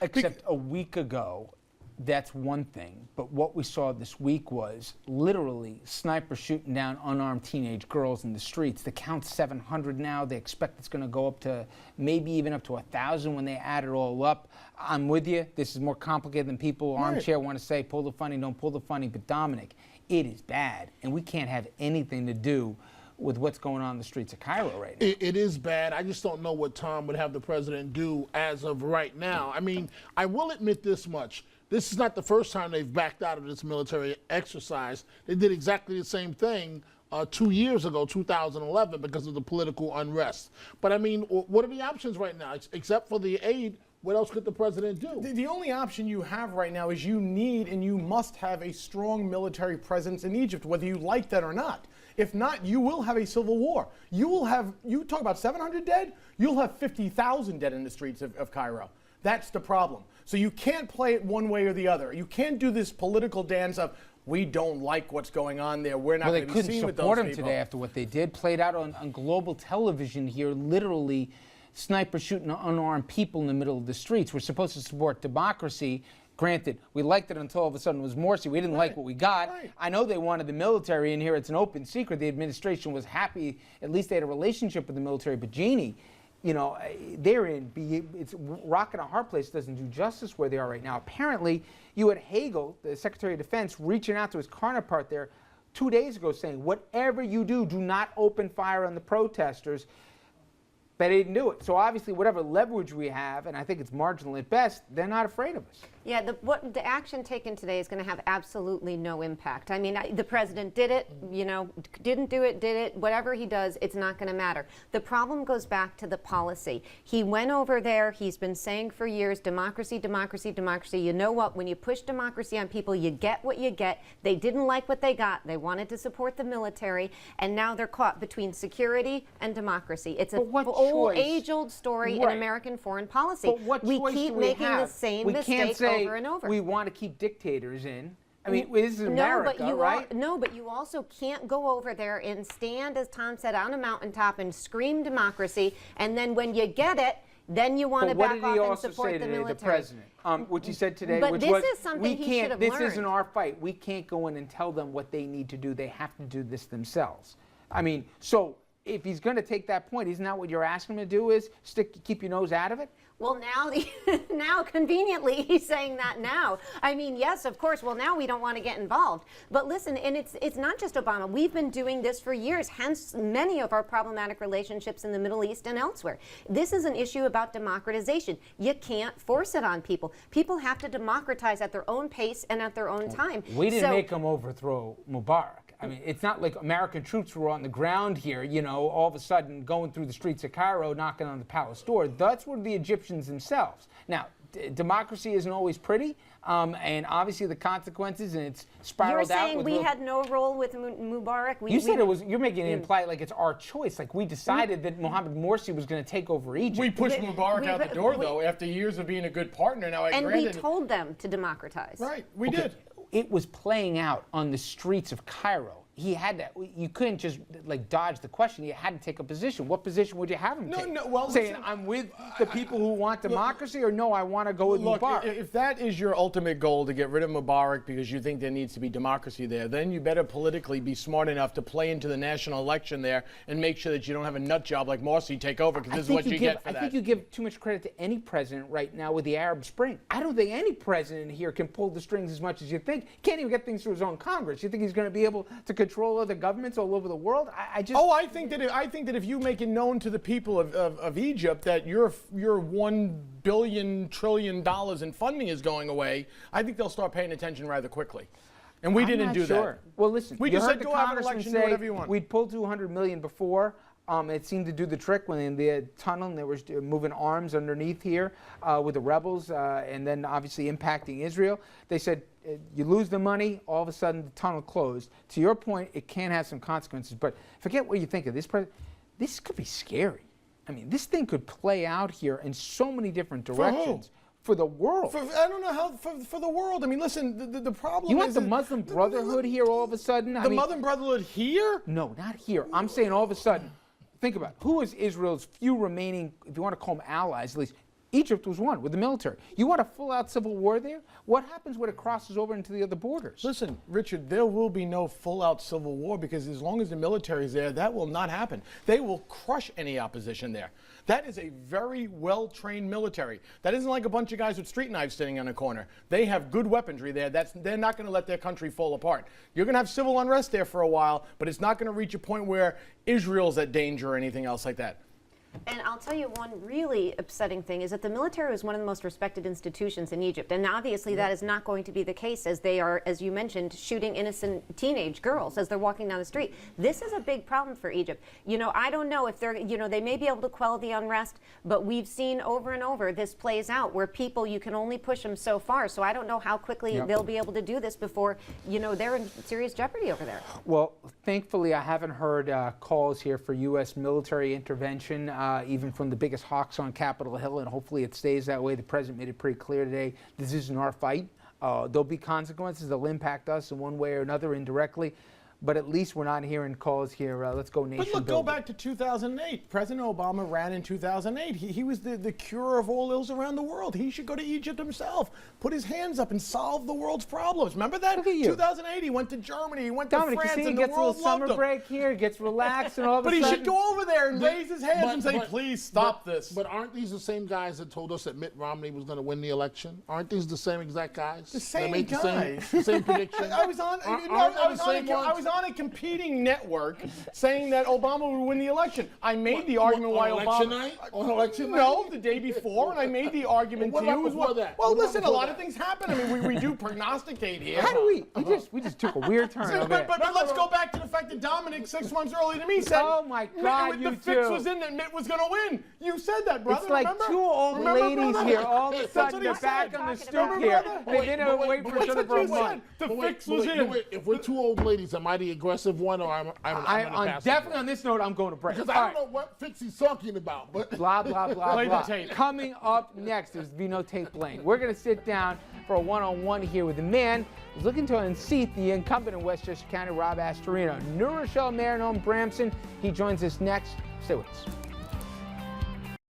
Except a week ago, that's one thing. But what we saw this week was literally snipers shooting down unarmed teenage girls in the streets. The count's 700 now. They expect it's going to go up to maybe even up to 1,000 when they add it all up. I'm with you. This is more complicated than people armchair want to say, pull the funny, don't pull the funny. But Dominic, it is bad. And we can't have anything to do with what's going on in the streets of Cairo right now. It is bad. I just don't know what Tom would have the president do as of right now. I mean, I will admit this much. This is not the first time they've backed out of this military exercise. They did exactly the same thing 2 years ago, 2011, because of the political unrest. But I mean, what are the options right now? Except for the aid, what else could the president do? The only option you have right now is you need and you must have a strong military presence in Egypt, whether you like that or not. If not, you will have a civil war. You will have, you talk about 700 dead, you'll have 50,000 dead in the streets of Cairo. That's the problem. So you can't play it one way or the other. You can't do this political dance of, we don't like what's going on there. We're not going to be seen with those people. Well, they couldn't support him today after what they did. Played out on global television here, literally snipers shooting unarmed people in the middle of the streets. We're supposed to support democracy. Granted, we liked it until all of a sudden it was Morsi. We didn't like what we got. I know they wanted the military in here. It's an open secret. The administration was happy. At least they had a relationship with the military. But Jeannie, you know, they're in, it's rock and a hard place. Doesn't do justice where they are right now. Apparently, you had Hagel, the Secretary of Defense, reaching out to his counterpart there 2 days ago saying, whatever you do, do not open fire on the protesters. But they didn't do it. So obviously, whatever leverage we have, and I think it's marginal at best, they're not afraid of us. Yeah, the action taken today is going to have absolutely no impact. I mean, the president did it, you know, didn't do it, did it, whatever he does, it's not going to matter. The problem goes back to the policy. He went over there, he's been saying for years, democracy, democracy, democracy. You know what, when you push democracy on people, you get what you get. They didn't like what they got. They wanted to support the military, and now they're caught between security and democracy. It's an old, age-old story in American foreign policy. But what we choice keep do we making have? the same we mistake can't say over and over. We want to keep dictators in. I mean, this is America, right? No, but you also can't go over there and stand, as Tom said, on a mountaintop and scream democracy, and then when you get it, then you want to back off and support the military. The president, which he said today, but which this was, is something he should have this learned. isn't our fight. We can't go in and tell them what they need to do. They have to do this themselves. I mean, so if he's going to take that point, isn't that what you're asking him to do? Is keep your nose out of it? Well, now conveniently he's saying that now. I mean, yes, of course. Well, now we don't want to get involved. But listen, and it's not just Obama. We've been doing this for years, hence many of our problematic relationships in the Middle East and elsewhere. This is an issue about democratization. You can't force it on people. People have to democratize at their own pace and at their own time. We didn't make them overthrow Mubarak. I mean, it's not like American troops were on the ground here, you know, all of a sudden going through the streets of Cairo, knocking on the palace door. That's where the Egyptians themselves. Now, democracy isn't always pretty, and obviously the consequences, and it's spiraled out. You're saying we had no role with Mubarak? You said it was, you're making it imply like it's our choice, like we decided that Mohammed Morsi was going to take over Egypt. We pushed Mubarak out the door, though, after years of being a good partner. Now, and we told them to democratize. Right, we did. It was playing out on the streets of Cairo. He had to, you couldn't just like dodge the question. You had to take a position. What position would you have him take? Saying, I'm with the people who want democracy, or no, I want to go with Mubarak. If that is your ultimate goal, to get rid of Mubarak because you think there needs to be democracy there, then you better politically be smart enough to play into the national election there and make sure that you don't have a nut job like Morsi take over, because this is what you get for that. I think you give too much credit to any president right now with the Arab Spring. I don't think any president here can pull the strings as much as you think. Can't even get things through his own Congress. You think he's going to be able to control other governments all over the world? I think that if you make it known to the people of Egypt that your $1 billion trillion in funding is going away, I think they'll start paying attention rather quickly. And we didn't do that. Well, listen, we just said go have an election, do whatever you want. We'd pulled $200 million before. It seemed to do the trick when in the tunnel and they were moving arms underneath here with the rebels and then obviously impacting Israel. They said, you lose the money, all of a sudden the tunnel closed. To your point, it can have some consequences, but forget what you think of this. This could be scary. I mean, this thing could play out here in so many different directions. For the world. I don't know how, for the world. I mean, listen, the problem is... You want the Muslim Brotherhood here all of a sudden? The Muslim Brotherhood here? No, not here. I'm saying all of a sudden. Think about it. Who is Israel's few remaining, if you want to call them allies, at least Egypt was one with the military. You want a full-out civil war there? What happens when it crosses over into the other borders? Listen, Richard, there will be no full-out civil war because as long as the military is there, that will not happen. They will crush any opposition there. That is a very well-trained military. That isn't like a bunch of guys with street knives sitting in a corner. They have good weaponry there. They're not going to let their country fall apart. You're going to have civil unrest there for a while, but it's not going to reach a point where Israel's at danger or anything else like that. And I'll tell you one really upsetting thing is that the military is one of the most respected institutions in Egypt. And obviously that is not going to be the case as they are, as you mentioned, shooting innocent teenage girls as they're walking down the street. This is a big problem for Egypt. You know, I don't know if they're, you know, they may be able to quell the unrest, but we've seen over and over this plays out where people, you can only push them so far. So I don't know how quickly they'll be able to do this before, you know, they're in serious jeopardy over there. Well, thankfully, I haven't heard calls here for U.S. military intervention, even from the biggest hawks on Capitol Hill, and hopefully it stays that way. The president made it pretty clear today, this isn't our fight. There'll be consequences. They'll impact us in one way or another indirectly. But at least we're not hearing calls here, let's go nation But look, building. go back to 2008. President Obama ran in 2008. He was the cure of all ills around the world. He should go to Egypt himself, put his hands up and solve the world's problems. Remember that? Look at you. 2008, he went to Germany, he went Dominic, to France, you see, he and the gets a little world loved summer him. break here, gets relaxed, and all of a But he sudden... should go over there and raise his hands and say, but- please stop this. But aren't these the same guys that told us that Mitt Romney was going to win the election? Aren't these the same exact guys? The same that made guys. the same prediction? I was on. I was on a competing network saying that Obama would win the election. I made the argument why on Obama. election night? On election night? No, the day before, and I made the argument What to you about as before well. that? Well, What about listen, a before lot that? of things happen. I mean, we do prognosticate here. How do we just took a weird turn over there. But let's go back to the fact that Dominic 6 months earlier than me said. Oh, my God, the you fix two. was in that Mitt was going to win. You said that, brother. It's like remember? two old Remember, ladies brother? here. All of a That's sudden, what they're he back said. on the Talking stoop about here. brother. They didn't wait for each other for a That's what you month. said. The But fix was in. If we're two old ladies, am I the aggressive one, or I'm gonna pass Definitely on this note, I'm going to break. Because All I right. don't know what fix he's talking about. But Blah, blah, blah, Play the blah. tape. Coming up next, there's be no tape playing. We're going to sit down for a one-on-one here with a man who's looking to unseat the incumbent in Westchester County, Rob Astorino. New Rochelle Mayor Noam Bramson. He joins us next. Stay with us.